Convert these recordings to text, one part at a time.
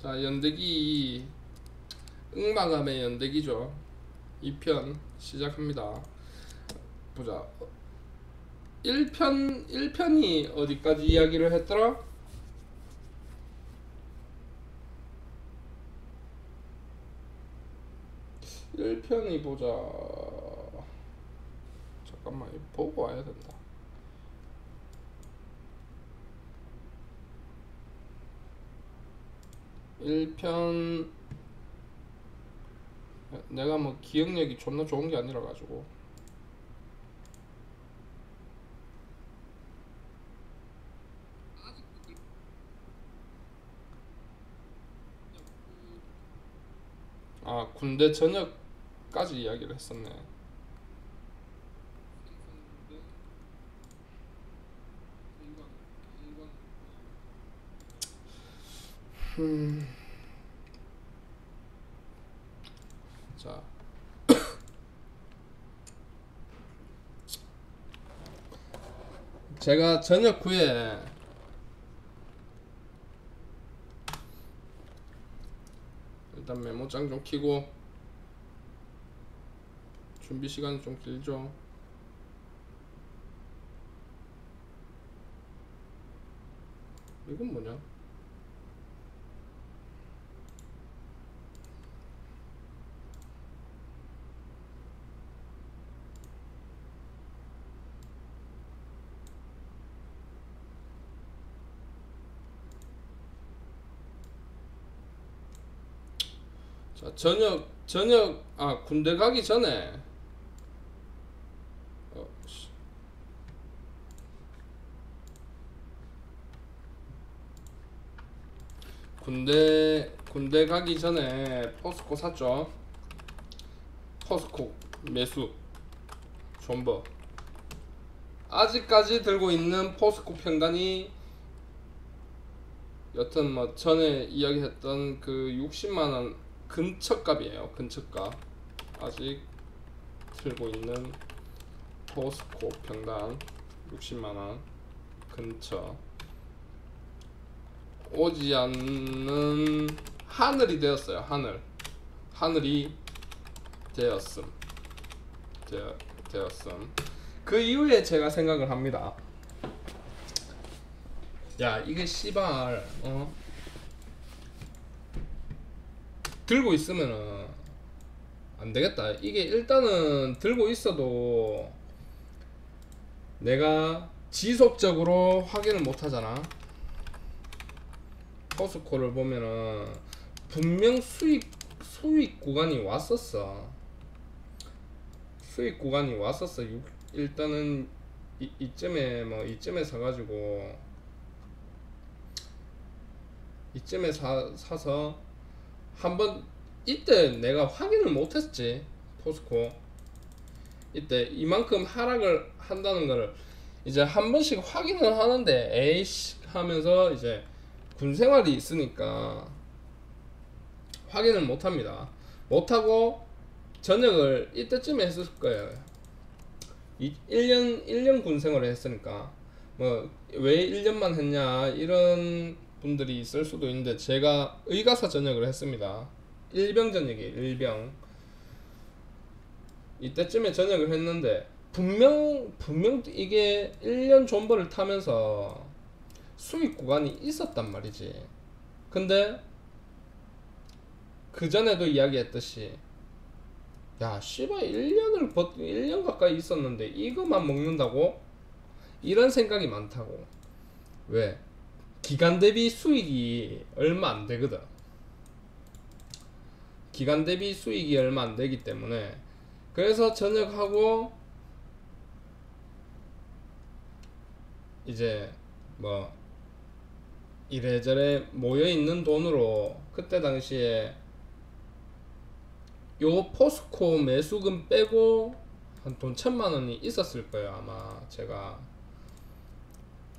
자, 연대기 응마감의 연대기죠. 2편 시작합니다. 보자. 1편이 어디까지 이야기를 했더라? 1편이 보자. 잠깐만, 이거 보고 와야 된다. 일 편 내가 뭐 기억력이 존나 좋은 게 아니라 가지고 군대 전역까지 이야기를 했었네. 자, 제가 전역 후에 일단 메모장 좀 켜고 준비 시간이 좀 길죠. 이건 뭐냐? 자, 군대 가기 전에 군대 가기 전에 포스코 샀죠. 포스코 매수 존버. 아직까지 들고 있는 포스코 평단이 여튼 뭐 전에 이야기했던 그 60만원 근처값이에요. 근처값. 아직 들고 있는 포스코 평단 60만원 근처. 오지 않는 하늘이 되었어요. 하늘이 되었음. 그 이후에 제가 생각을 합니다. 야, 이게 씨발 들고 있으면은 안 되겠다. 이게 일단은 들고 있어도 내가 지속적으로 확인을 못 하잖아. 포스코를 보면은 분명 수익 구간이 왔었어. 일단은 이쯤에 사가지고 이쯤에 사서 한번 이때 내가 확인을 못했지. 포스코 이때 이만큼 하락을 한다는 거를 이제 한 번씩 확인을 하는데 에이씨 하면서 이제 군 생활이 있으니까 확인을 못합니다. 못하고 전역을 이때쯤에 했을 거예요. 1년 군 생활을 했으니까 뭐 왜 1년만 했냐 이런 분들이 있을 수도 있는데 제가 의가사 전역을 했습니다. 일병 전역이에요. 일병. 이때쯤에 전역을 했는데 분명 이게 1년 존버를 타면서 수익 구간이 있었단 말이지. 근데 그 전에도 이야기했듯이 야 씨발 1년 가까이 있었는데 이거만 먹는다고? 이런 생각이 많다고. 왜? 기간 대비 수익이 얼마 안 되거든. 기간 대비 수익이 얼마 안 되기 때문에 그래서 전역하고 이제 뭐 이래저래 모여있는 돈으로 그때 당시에 요 포스코 매수금 빼고 한 돈 1,000만원이 있었을 거예요. 아마 제가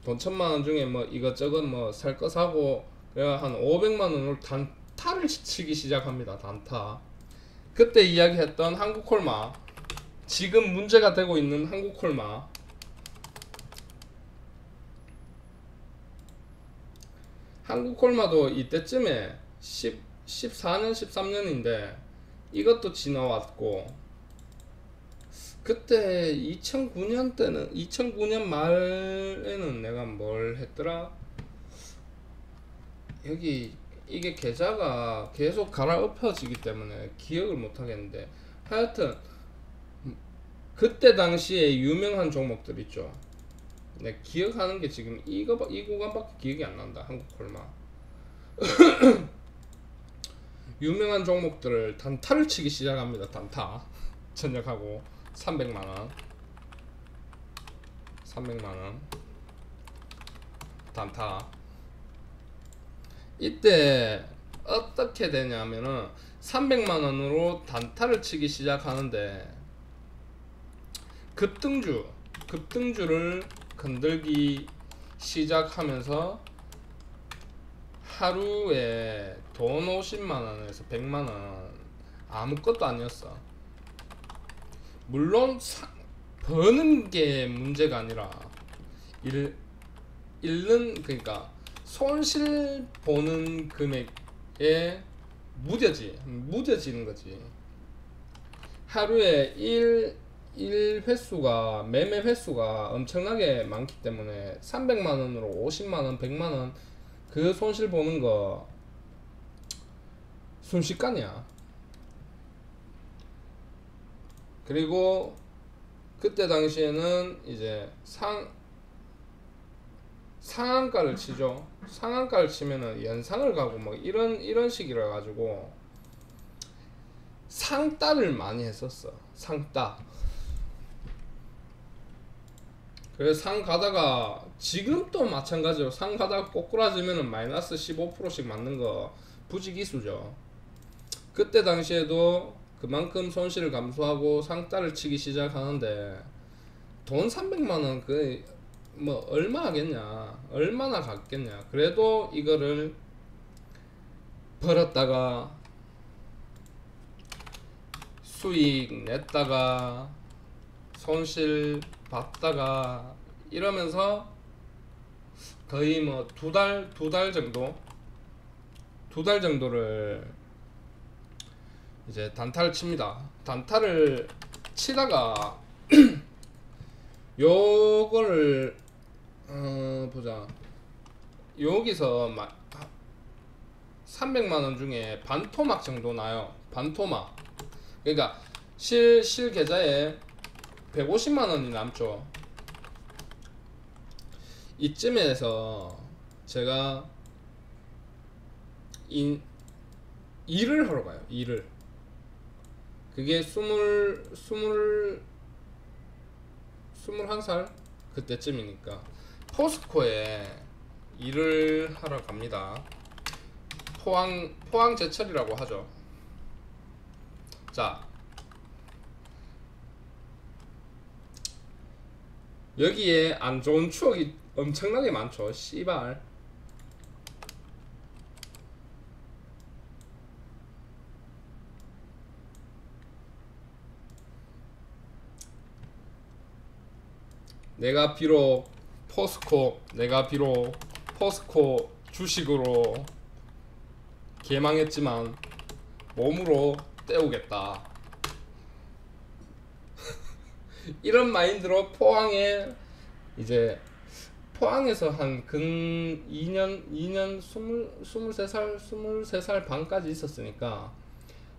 돈 1,000만원 중에 뭐 이것저것 뭐 살 거 사고 그래야 한 500만원으로 단타를 치기 시작합니다. 단타. 그때 이야기했던 한국콜마, 지금 문제가 되고 있는 한국콜마, 한국콜마도 이때쯤에 14년 13년인데 이것도 지나왔고, 그때 2009년 때는 2009년 말에는 내가 뭘 했더라. 여기 이게 계좌가 계속 갈아엎어지기 때문에 기억을 못 하겠는데, 하여튼 그때 당시에 유명한 종목들 있죠. 내 기억하는 게 지금 이 구간밖에 기억이 안 난다. 한국콜마 유명한 종목들을 단타를 치기 시작합니다. 단타 전역하고 300만원 단타. 이때 어떻게 되냐면은 300만원으로 단타를 치기 시작하는데, 급등주를 건들기 시작하면서 하루에 돈 50만원에서 100만원 아무것도 아니었어. 물론 버는 게 문제가 아니라 잃는, 그러니까 손실 보는 금액에 무뎌지는 거지. 하루에 매매 횟수가 엄청나게 많기 때문에 300만원으로 50만원 100만원 그 손실 보는 거 순식간이야. 그리고 그때 당시에는 이제 상한가를 치죠. 상한가를 치면은 연상을 가고 뭐 이런 식이라 가지고 상따를 많이 했었어. 상따. 그래서 상 가다가 지금 또 마찬가지로 상 가다가 꼬꾸라지면은 마이너스 15%씩 맞는 거 부지기수죠. 그때 당시에도 그만큼 손실을 감수하고 상따를 치기 시작하는데, 돈 300만원 그 뭐 얼마 하겠냐, 얼마나 갔겠냐. 그래도 이거를 벌었다가 수익 냈다가 손실 봤다가 이러면서 거의 뭐 두 달 정도를 이제 단타를 칩니다. 단타를 치다가 요거를 보자. 여기서 300만원 중에 반토막 정도 나요. 반토막. 그러니까 실 계좌에 150만원이 남죠. 이쯤에서 제가 일을 하러 가요. 일을. 그게 21살 그때쯤이니까 포스코에 일을 하러 갑니다. 포항 제철이라고 하죠. 자, 여기에 안 좋은 추억이 엄청나게 많죠. 씨발. 내가 비록 포스코 주식으로 개망했지만 몸으로 때우겠다. 이런 마인드로 포항에서 한 근 2년 23살 반까지 있었으니까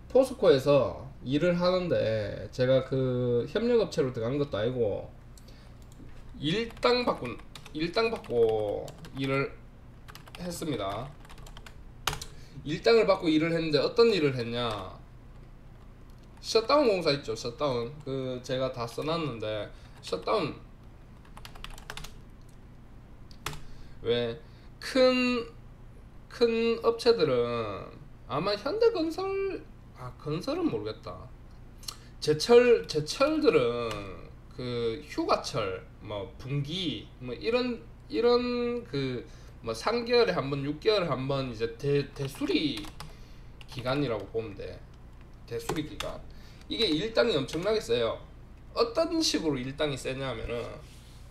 포스코에서 일을 하는데, 제가 그 협력업체로 들어간 것도 아니고 일당 받고 일을 했습니다. 일당을 받고 일을 했는데 어떤 일을 했냐, 셧다운 공사 있죠. 셧다운. 그 제가 다 써놨는데, 셧다운 왜 큰 업체들은 아마 현대건설, 건설은 모르겠다. 제철들은 그 휴가철, 뭐 분기, 뭐 이런 그 뭐 3개월에 한번 6개월에 한번 이제 대수리 기간이라고 보면 돼. 대수리 기간. 이게 일당이 엄청나게 세요. 어떤 식으로 일당이 세냐면은,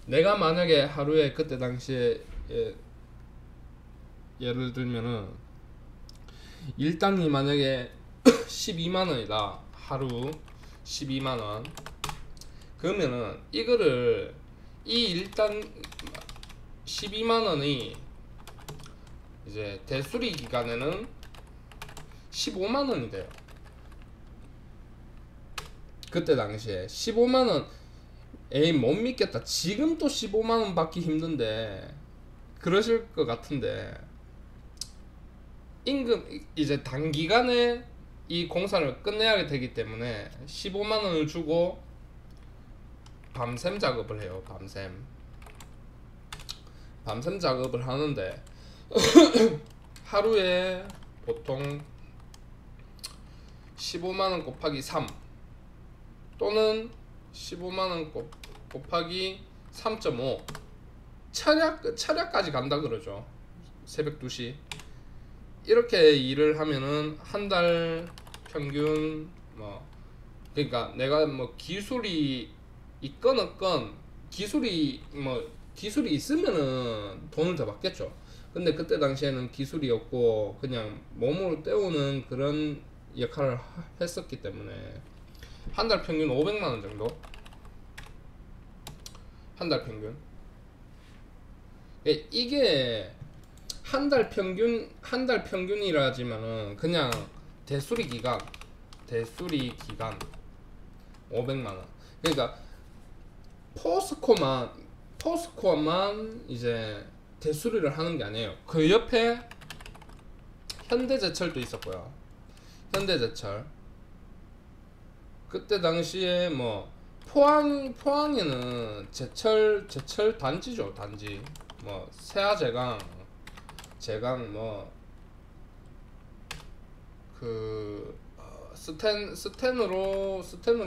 내가 만약에 하루에 그때 당시에 예를 들면은 일당이 만약에 12만원이다. 하루 12만원. 그러면은 이거를 이 일당 12만원이 이제 대수리 기간에는 15만원이 돼요. 그때 당시에 15만원, 에이 못 믿겠다, 지금 또 15만원 받기 힘든데 그러실 것 같은데, 임금 이제 단기간에 이 공사를 끝내야 되기 때문에 15만원을 주고 밤샘 작업을 해요. 밤샘 작업을 하는데 하루에 보통 15만원 곱하기 3 또는 15만원 곱하기 3.5 철야까지 간다 그러죠. 새벽 2시 이렇게 일을 하면은 한 달 평균 뭐, 그러니까 내가 뭐 기술이 있건 없건 기술이 있으면은 돈을 더 받겠죠. 근데 그때 당시에는 기술이 없고 그냥 몸으로 때우는 그런 역할을 했었기 때문에 한 달 평균 500만원 정도? 한 달 평균. 이게 한 달 평균이라지만은 그냥 대수리 기간 500만원. 그러니까 포스코만 이제 대수리를 하는 게 아니에요. 그 옆에 현대제철도 있었고요. 현대제철. 그때 당시에 뭐 포항에는 제철 단지죠. 단지 뭐 세아제강 뭐 그 스텐으로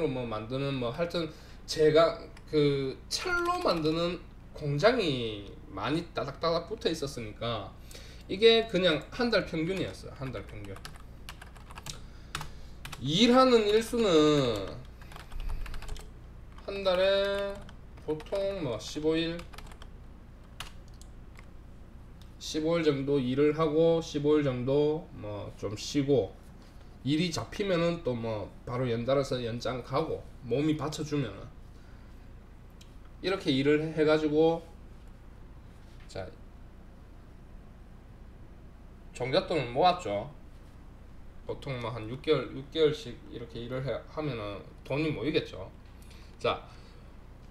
뭐 만드는 뭐 하여튼 제강 그 철로 만드는 공장이 많이 따닥따닥 붙어 있었으니까 이게 그냥 한 달 평균이었어요. 한 달 평균. 일하는 일수는 한 달에 보통 뭐 15일 정도 일을 하고 15일 정도 뭐 좀 쉬고, 일이 잡히면은 또 뭐 바로 연달아서 연장 가고 몸이 받쳐주면은 이렇게 일을 해가지고 자 종잣돈을 모았죠. 보통 뭐 한 6개월씩 이렇게 일을 하면은 돈이 모이겠죠. 자,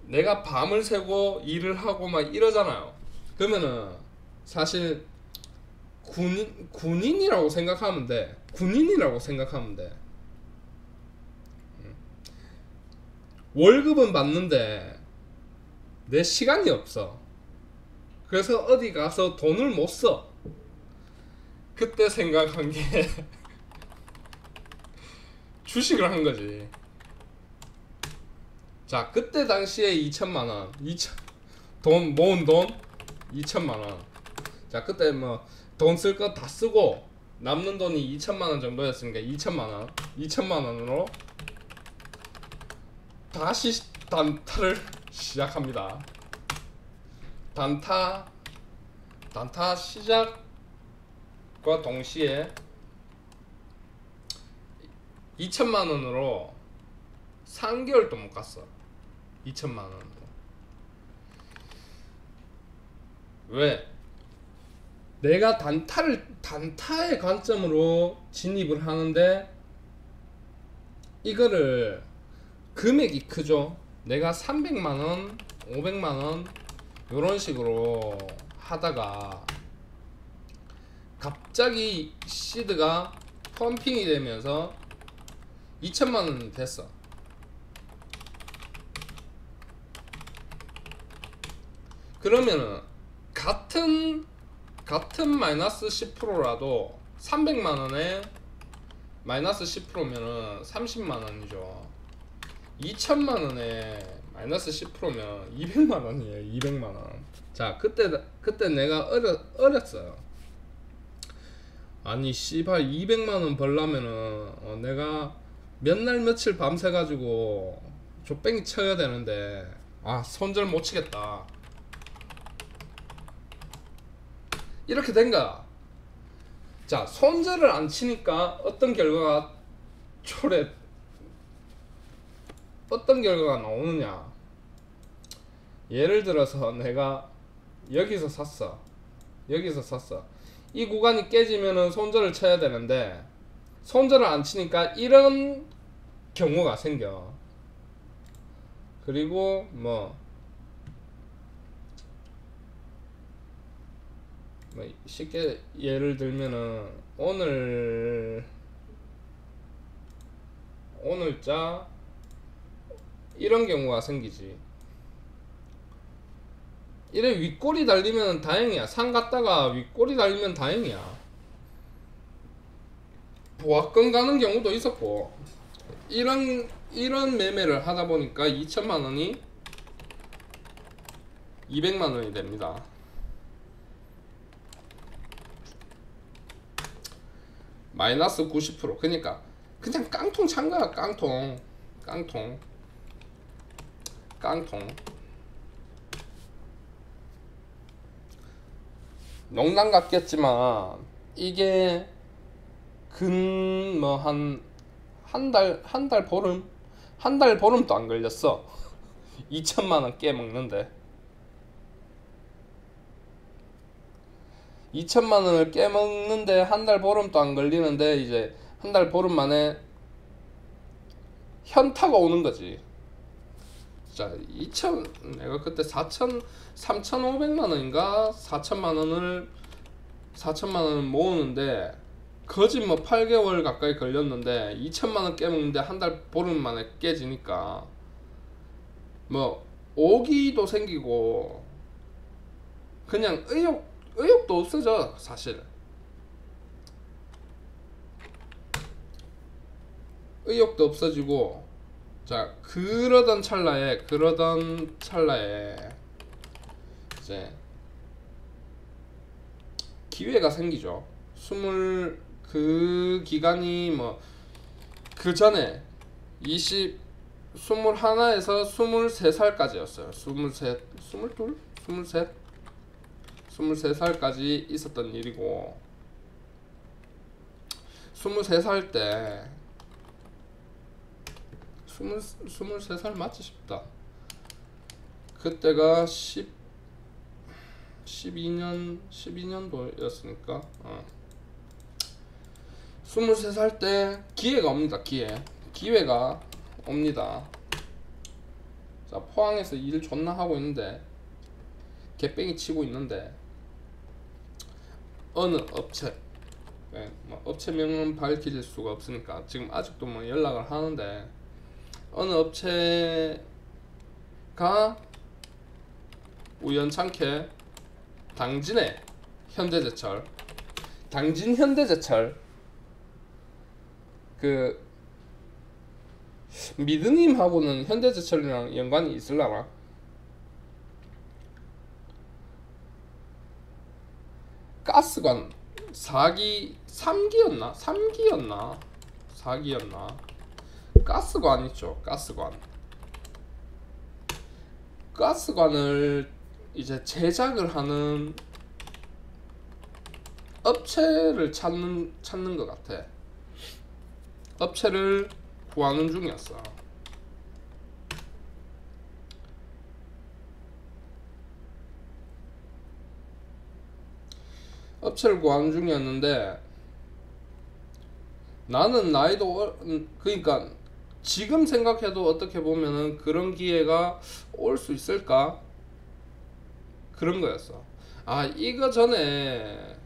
내가 밤을 새고 일을 하고 막 이러잖아요. 그러면은 사실 군인이라고 생각하면 돼. 월급은 받는데 내 시간이 없어. 그래서 어디 가서 돈을 못 써. 그때 생각한 게 주식을 한 거지. 자, 그때 당시에 2천만원 모은 돈 2천만원. 자, 그때 뭐 돈 쓸 거 다 쓰고 남는 돈이 2천만원 정도였으니까 2천만원으로 다시 단타를 시작합니다. 단타 시작과 동시에 2천만원으로 3개월도 못 갔어. 2천만원으로. 왜? 내가 단타의 관점으로 진입을 하는데 이거를 금액이 크죠. 내가 300만원 500만원 요런 식으로 하다가 갑자기 시드가 펌핑이 되면서 2천만원 됐어. 그러면은 같은 마이너스 10%라도 300만원에 마이너스 10%면은 30만원이죠. 2천만원에 마이너스 10%면 200만원이에요. 200만원. 자, 그때 내가 어렸어요. 아니 씨발 200만원 벌려면은 내가 몇 날 며칠 밤새가지고 족뱅이 쳐야 되는데 손절 못 치겠다. 이렇게 된 거야. 자, 손절을 안 치니까 어떤 결과가 나오느냐. 예를 들어서 내가 여기서 샀어. 이 구간이 깨지면은 손절을 쳐야 되는데 손절을 안 치니까 이런 경우가 생겨. 그리고 뭐 쉽게 예를 들면은 오늘자 이런 경우가 생기지. 이래 윗꼬리 달리면 다행이야. 상 갔다가 윗꼬리 달리면 다행이야. 보합권 가는 경우도 있었고, 이런 매매를 하다 보니까 2천만 원이 200만 원이 됩니다. 마이너스 90%. 그러니까 그냥 깡통 찬 거야. 깡통. 농담 같겠지만 이게 한 달 보름도 안 걸렸어. 2천만 원 깨먹는데. 2천만 원을 깨먹는데 한 달 보름도 안 걸리는데 이제 한 달 보름 만에 현타가 오는 거지. 자, 내가 그때 3,500만 원인가 4천만 원을 모으는데 거짓 8개월 가까이 걸렸는데 2천만 원 깨먹는데 한 달 보름 만에 깨지니까 오기도 생기고 그냥 의욕도 없어져. 사실 의욕도 없어지고. 자, 그러던 찰나에 이제 기회가 생기죠. 그 기간이 그 전에 21에서 23살까지였어요. 23살까지 있었던 일이고, 23살 때 23살 맞지 싶다. 그때가 12년도였으니까 23살 때 기회가 옵니다. 기회가 옵니다. 자, 포항에서 일 존나 하고 있는데 개뺑이 치고 있는데 어느 업체, 업체명은 밝힐 수가 없으니까 지금 아직도 연락을 하는데, 어느 업체가 우연찮게 당진 현대제철 그 미드님하고는 현대제철이랑 연관이 있을라나? 가스관 3기였나? 가스관 있죠. 가스관을 이제 제작을 하는 업체를 찾는 것 같아. 업체를 구하는 중이었어. 업체를 구하는 중이었는데 나는 나이도 그러니까 지금 생각해도 어떻게 보면은 그런 기회가 올 수 있을까? 그런 거였어. 아, 이거 전에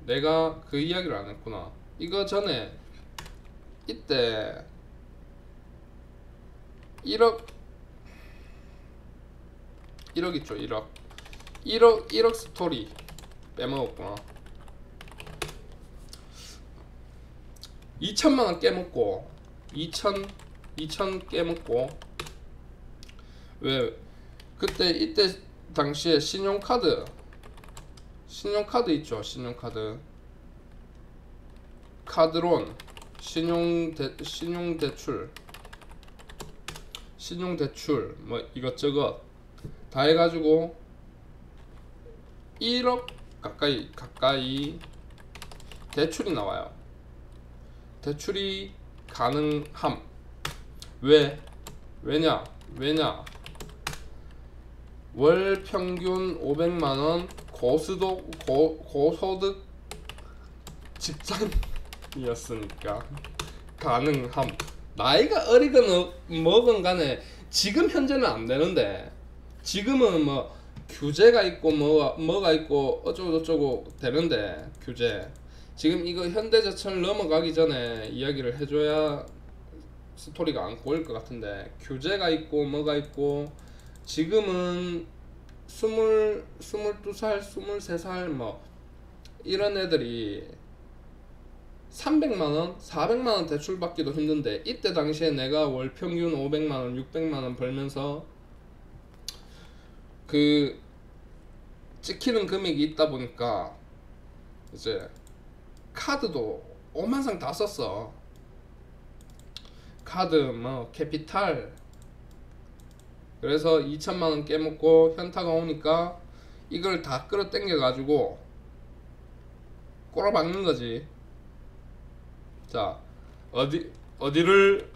내가 그 이야기를 안 했구나. 이거 전에 이때 1억 있죠. 1억 스토리 빼먹었구나. 2천만원 깨먹고 2천 깨먹고. 왜 그때 이때 당시에 신용카드 있죠. 카드론, 신용대출 이것저것 다 해가지고 1억 가까이 대출이 나와요. 대출이 가능함. 왜냐 월 평균 500만원 고소득 직장이었으니까 가능함. 나이가 어리건 뭐건 간에 지금 현재는 안 되는데, 지금은 뭐 규제가 있고 뭐가 있고 어쩌고 저쩌고 되는데, 규제 지금 이거 현대제철 넘어가기 전에 이야기를 해줘야 스토리가 안 꼬일 것 같은데, 규제가 있고 뭐가 있고 지금은 22살 23살 뭐 이런 애들이 300만원 400만원 대출 받기도 힘든데, 이때 당시에 내가 월 평균 500만원 600만원 벌면서 그 찍히는 금액이 있다 보니까 이제 카드도 오만상 다 썼어. 카드 뭐 캐피탈. 그래서 2천만원 깨먹고 현타가 오니까 이걸 다 끌어당겨 가지고 꼬라박는 거지. 자, 어디를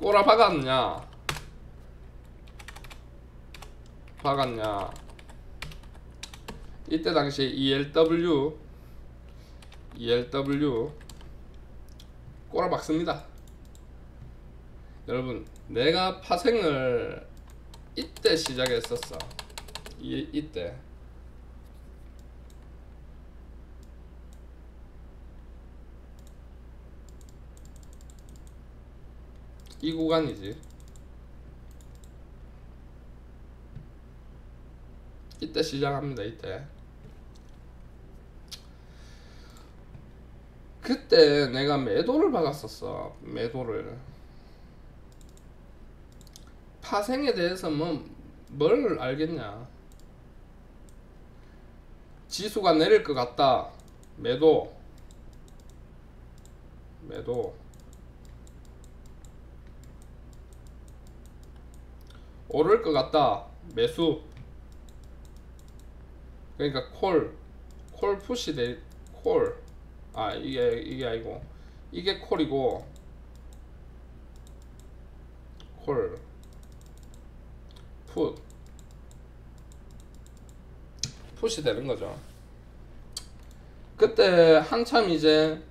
꼬라박았냐? 이때 당시에 ELW 꼬라박습니다. 여러분, 내가 파생을 이때 시작했었어. 이때 이 구간이지. 이때 시작합니다. 이때. 그때 내가 매도를 박았었어. 매도를. 파생에 대해서 뭘 알겠냐. 지수가 내릴 것 같다. 매도. 오를 것 같다. 매수. 그러니까 콜 푸시 콜. 아, 이게 아니고 이게 콜이고, 콜 풋이 되는 거죠. 그때 한참 이제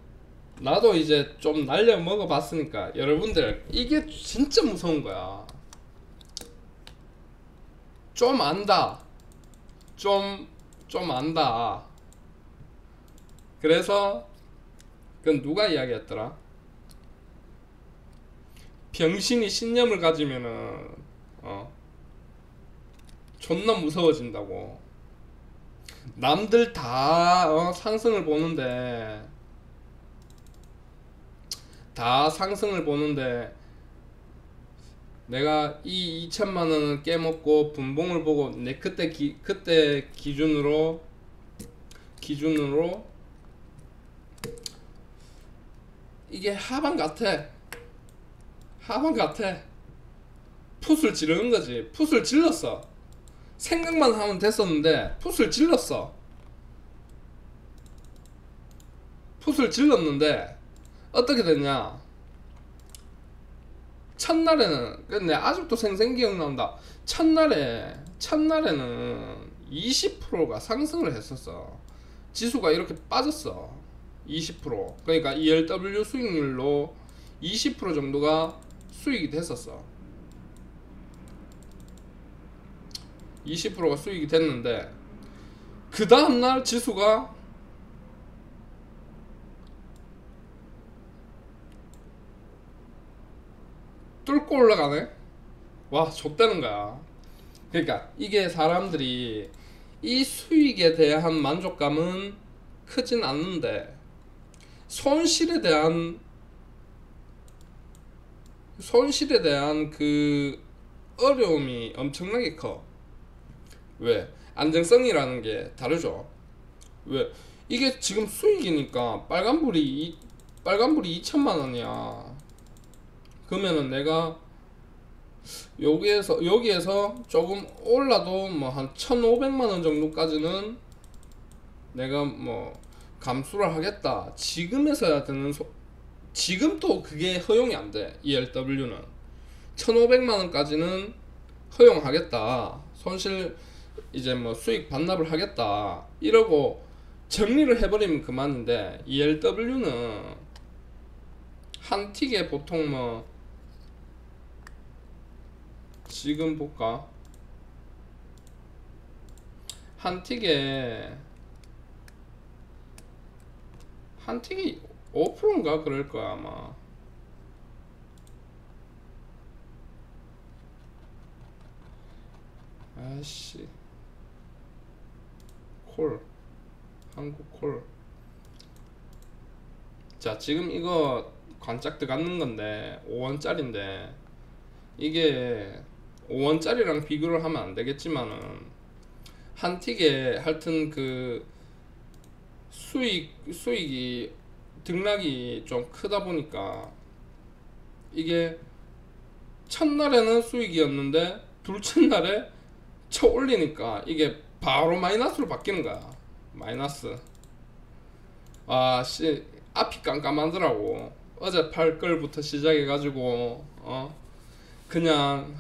나도 이제 좀 날려 먹어 봤으니까, 여러분들 이게 진짜 무서운 거야. 좀 안다. 좀 안다. 그래서 그건 누가 이야기했더라? 병신이 신념을 가지면은 존나 무서워진다고. 남들 다 상승을 보는데, 내가 이 2천만원을 깨먹고 분봉을 보고, 내 그때 기준으로 이게 하방 같아. 풋을 지르는 거지. 풋을 질렀어. 생각만 하면 됐었는데 풋을 질렀어. 풋을 질렀는데 어떻게 됐냐. 첫날에는, 근데 아직도 생생 기억난다. 첫날에는 20%가 상승을 했었어. 지수가 이렇게 빠졌어. 20%. 그러니까 ELW 수익률로 20% 정도가 수익이 됐었어. 20%가 수익이 됐는데, 그 다음날 지수가 뚫고 올라가네. 와, 좆되는 거야. 그러니까 이게 사람들이 이 수익에 대한 만족감은 크진 않는데, 손실에 대한 그 어려움이 엄청나게 커. 왜? 안정성이라는 게 다르죠. 왜? 이게 지금 수익이니까 빨간불이 2천만 원이야. 그러면은 내가 여기에서 조금 올라도 뭐 한 1,500만 원 정도까지는 내가 뭐 감수를 하겠다. 지금에서야 되는 지금 또 그게 허용이 안 돼. ELW는 1,500만 원까지는 허용하겠다. 손실 이제 뭐 수익 반납을 하겠다. 이러고 정리를 해버리면 그만인데 ELW는 한 틱에 보통 뭐 지금 볼까? 한 틱에 5%인가 그럴 거야 아마. 아씨 콜 한국 콜. 자 지금 이거 관짝 들어가는 건데 5원짜리인데 이게 5원짜리랑 비교를 하면 안 되겠지만은 한 틱에 하여튼 그 수익이 등락이 좀 크다 보니까 이게 첫날에는 수익이었는데 둘째 날에 쳐 올리니까 이게 바로 마이너스로 바뀌는 거야. 마이너스. 아씨 앞이 깜깜하더라고. 어제 팔 걸부터 시작해 가지고 그냥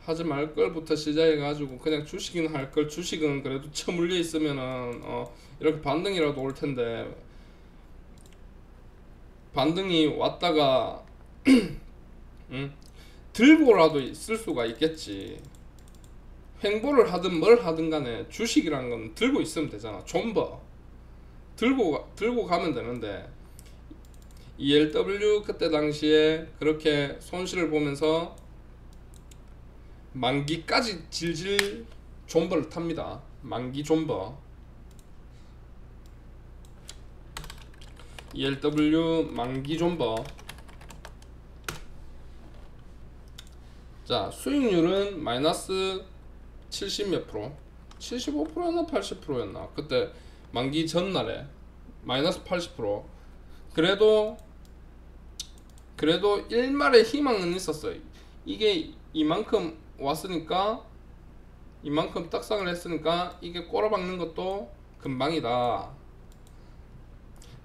하지 말 걸부터 시작해 가지고 그냥 주식은 할 걸. 주식은 그래도 처물려 있으면은 이렇게 반등이라도 올 텐데 반등이 왔다가 들고라도 있을 수가 있겠지. 횡보를 하든 뭘 하든 간에 주식이라는 건 들고 있으면 되잖아. 존버 들고 가면 되는데 ELW 그때 당시에 그렇게 손실을 보면서 만기까지 질질 존버를 탑니다. 만기 존버. ELW 만기 존버. 자 수익률은 마이너스 70 몇 프로? 75%였나 80%였나? 그때 만기 전날에 마이너스 80%. 그래도 일말의 희망은 있었어요. 이게 이만큼 왔으니까 이만큼 떡상을 했으니까 이게 꼬라박는 것도 금방이다.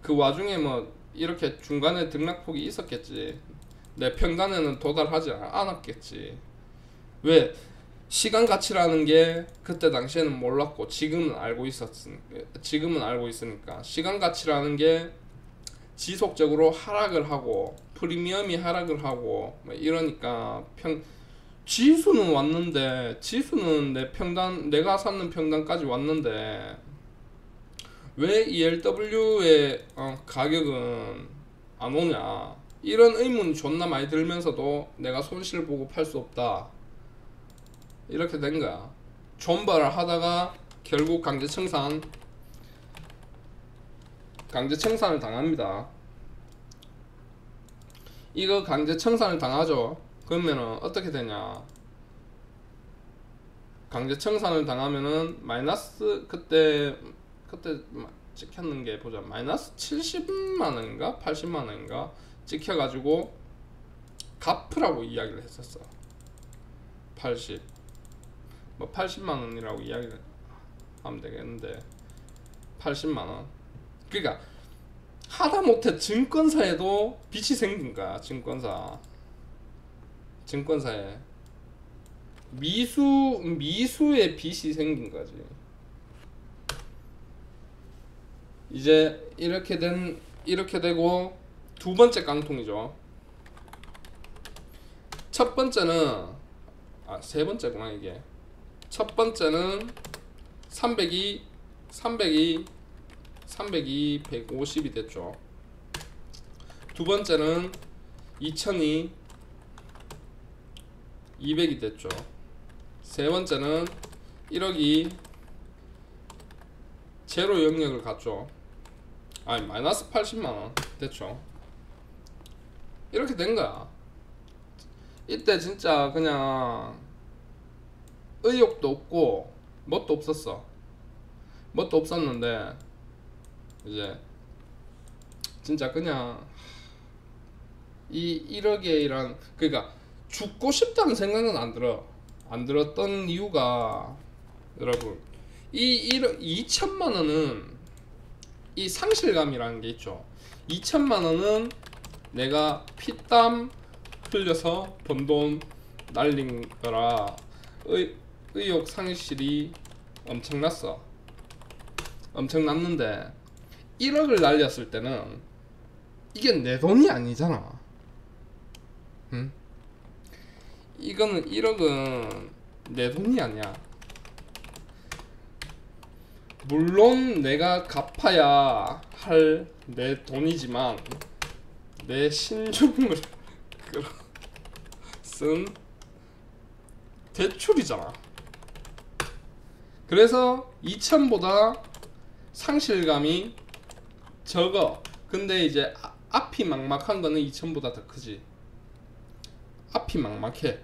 그 와중에 뭐 이렇게 중간에 등락폭이 있었겠지. 내 평단에는 도달하지 않았겠지. 왜? 시간 가치라는 게 그때 당시에는 몰랐고 지금은 알고 있으니까 시간 가치라는 게 지속적으로 하락을 하고 프리미엄이 하락을 하고 뭐 이러니까 지수는 왔는데 지수는 내 평단 내가 샀는 평단까지 왔는데 왜 ELW의 가격은 안 오냐 이런 의문이 존나 많이 들면서도 내가 손실 보고 팔 수 없다 이렇게 된 거야. 존버를 하다가 결국 강제청산을 당합니다. 이거 강제청산을 당하죠. 그러면은 어떻게 되냐? 강제청산을 당하면은 마이너스 그때 찍혔는 게 보자. 마이너스 70만 원인가 80만 원인가 찍혀가지고 갚으라고 이야기를 했었어. 80만 원이라고 이야기를 하면 되겠는데 80만 원. 그러니까 하다못해 증권사에도 빚이 생긴 거야. 증권사에 미수의 빚이 생긴 거지. 이제 이렇게 되고 두 번째 깡통이죠. 첫 번째는 세 번째구나 이게. 첫 번째는 300이 150이 됐죠. 두 번째는 2000이 200이 됐죠. 세 번째는 1억이 제로 영역을 갔죠. 마이너스 80만원 됐죠. 이렇게 된 거야. 이때 진짜 그냥 의욕도 없고 뭣도 없었어. 뭣도 없었는데 이제 진짜 그냥 이 1억이란 그러니까 죽고 싶다는 생각은 안 들어. 안 들었던 이유가 여러분 이 2천만 원은 이 상실감이라는 게 있죠. 2천만 원은 내가 피땀 흘려서 번 돈 날린 거라 의욕 상실이 엄청났어. 엄청났는데 1억을 날렸을 때는 이게 내 돈이 아니잖아. 응? 이거는 1억은 내 돈이 아니야. 물론 내가 갚아야 할 내 돈이지만 내 신중을 쓴 대출이잖아. 그래서 2천보다 상실감이 적어. 근데 이제 앞이 막막한 거는 2천보다 더 크지. 앞이 막막해.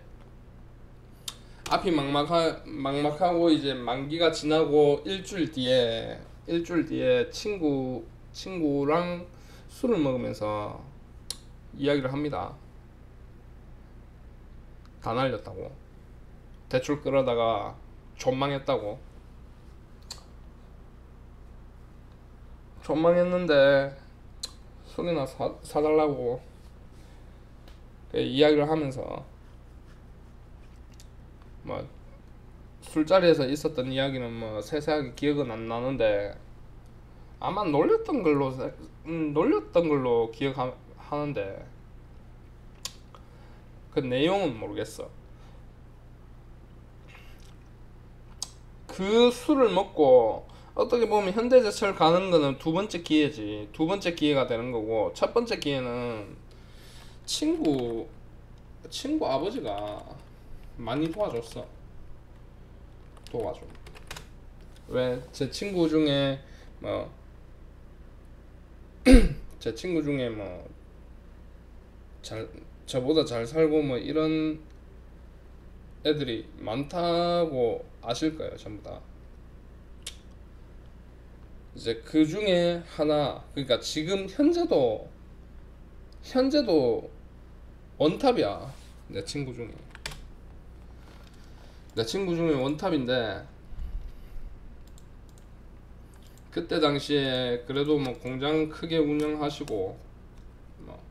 앞이 막막하고 이제 만기가 지나고 일주일 뒤에 친구랑 술을 먹으면서 이야기를 합니다. 다 날렸다고. 대출 끌어다가 존망했다고. 존망했는데 술이나 사달라고 이야기를 하면서 뭐 술자리에서 있었던 이야기는 뭐 세세하게 기억은 안 나는데 아마 놀렸던 걸로 기억하는데 그 내용은 모르겠어. 그 술을 먹고 어떻게 보면 현대제철 가는 거는 두 번째 기회지. 두 번째 기회가 되는 거고, 첫 번째 기회는 친구 아버지가 많이 도와줬어. 도와줘. 왜? 제 친구 중에 뭐 저보다 잘 살고 뭐 이런 애들이 많다고 아실 거예요, 전부 다. 이제 그 중에 하나, 그러니까 지금 현재도 원탑이야. 내 친구 중에 원탑인데, 그때 당시에 그래도 뭐 공장 크게 운영하시고 뭐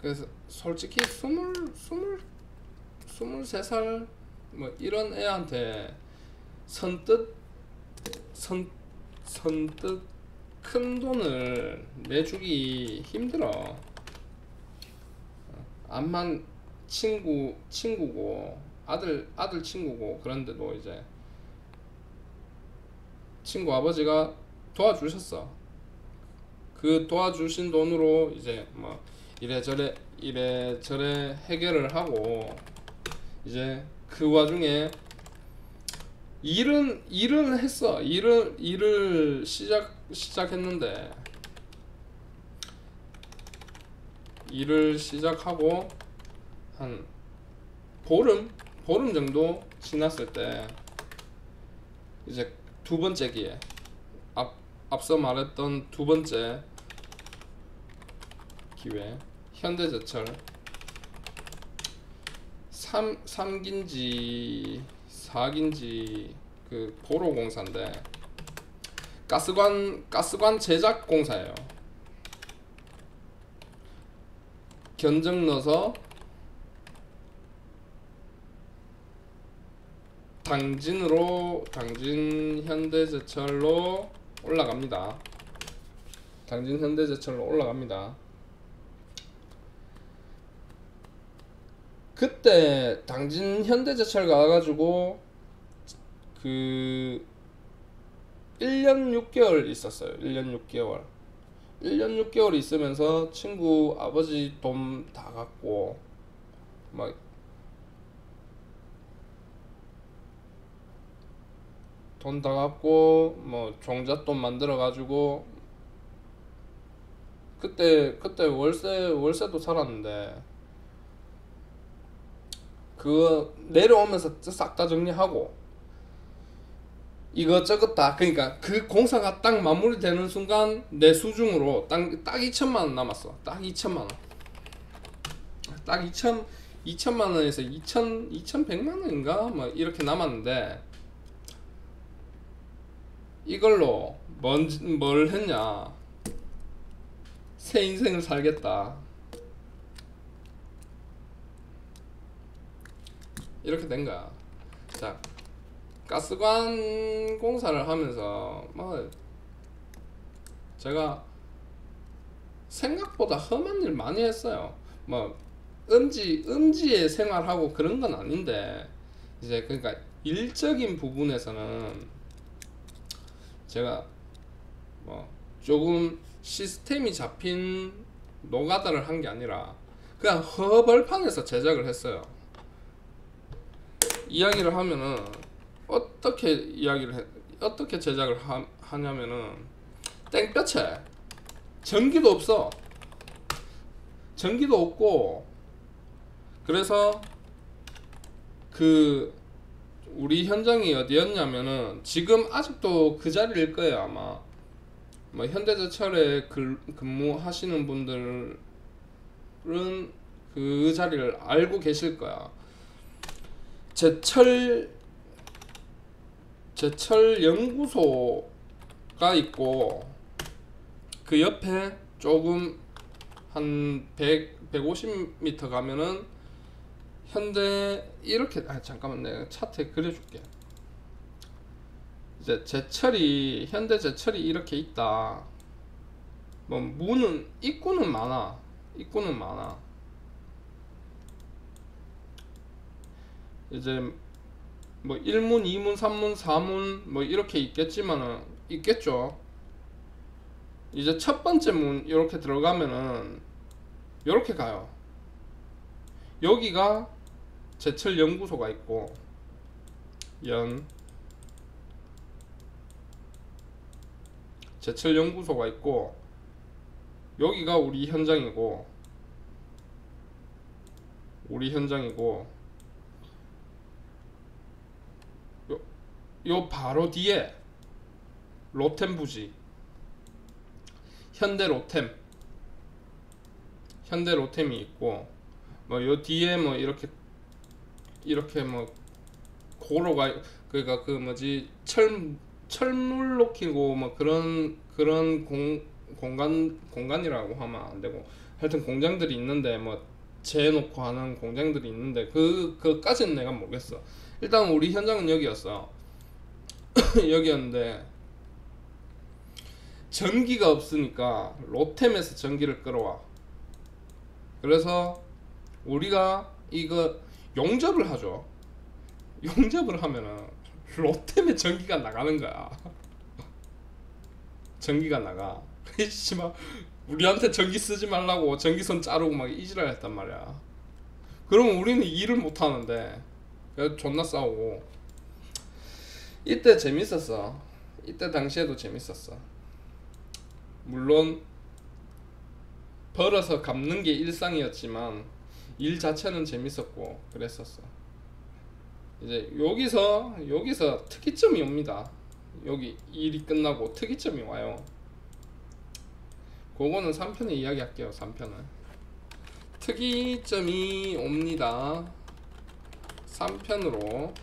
그래서 솔직히 23살 뭐 이런 애한테 선뜻 큰 돈을 내주기 힘들어. 암만 친구고 아들 친구고, 그런데도 이제 친구 아버지가 도와주셨어. 그 도와주신 돈으로 이제 뭐 이래저래 해결을 하고, 이제 그 와중에 일은 했어. 일을 시작했는데, 일을 시작하고 한 보름 정도 지났을 때 이제 두 번째 기회, 앞서 말했던 두 번째 기회, 현대제철 3기인지 4기인지 그 보로공사인데 가스관 제작 공사예요. 견적 넣어서 당진 현대제철로 올라갑니다. 당진 현대제철로 올라갑니다. 그때 당진 현대제철 가가지고 그 1년 6개월 있었어요. 1년 6개월 있으면서 친구 아버지 돈 다 갖고 막 돈 다 갖고 뭐 종잣돈 만들어 가지고 그때 월세도 살았는데, 그거 내려오면서 싹 다 정리하고 이것저것 다, 그러니까 그 공사가 딱 마무리되는 순간 내 수중으로 딱 2천만 원 남았어. 딱 2천만 원. 딱 2천만 원에서 2,100만 원인가 뭐 이렇게 남았는데, 이걸로 뭘 했냐, 새 인생을 살겠다 이렇게 된 거야. 자, 가스관 공사를 하면서 뭐 제가 생각보다 험한 일 많이 했어요. 뭐 음지에 생활하고 그런 건 아닌데, 이제 그러니까 일적인 부분에서는 제가 뭐 조금 시스템이 잡힌 노가다를 한 게 아니라 그냥 허벌판에서 제작을 했어요. 이야기를 하면은 어떻게 제작을 하냐면은, 땡볕에 전기도 없어. 전기도 없고, 그래서 그 우리 현장이 어디였냐면은, 지금 아직도 그 자리일 거예요 아마. 뭐 현대제철에 근무하시는 분들은 그 자리를 알고 계실 거야. 제철 연구소가 있고, 그 옆에 조금 한 150m 가면은 현대, 이렇게, 잠깐만 내가 차트에 그려줄게. 이제 현대 제철이 이렇게 있다. 뭐 입구는 많아. 이제 뭐 1문, 2문, 3문, 4문 뭐 이렇게 있겠죠. 이제 첫 번째 문 이렇게 들어가면은 이렇게 가요. 여기가 제철 연구소가 있고, 제철 연구소가 있고, 여기가 우리 현장이고, 요 바로 뒤에 로템 부지, 현대 로템이 있고, 뭐 요 뒤에 뭐 이렇게 뭐 고로가, 그러니까 그 뭐지, 철물 녹이고 뭐 그런 공간이라고 하면 안 되고, 하여튼 공장들이 있는데, 뭐 재놓고 하는 공장들이 있는데, 그까지는 내가 모르겠어. 일단 우리 현장은 여기였어. 여기였는데 전기가 없으니까 로템에서 전기를 끌어와. 그래서 우리가 이거 용접을 하죠. 용접을 하면은 로템에 전기가 나가는 거야. 전기가 나가. 씨발, 우리한테 전기 쓰지 말라고 전기선 자르고 막 이지랄 했단 말이야. 그러면 우리는 일을 못 하는데, 그래서 존나 싸우고. 이때 재밌었어. 이때 당시에도 재밌었어. 물론 벌어서 갚는 게 일상이었지만 일 자체는 재밌었고 그랬었어. 이제 여기서 특이점이 옵니다. 여기 일이 끝나고 특이점이 와요. 그거는 3편에 이야기할게요. 3편은 특이점이 옵니다. 3편으로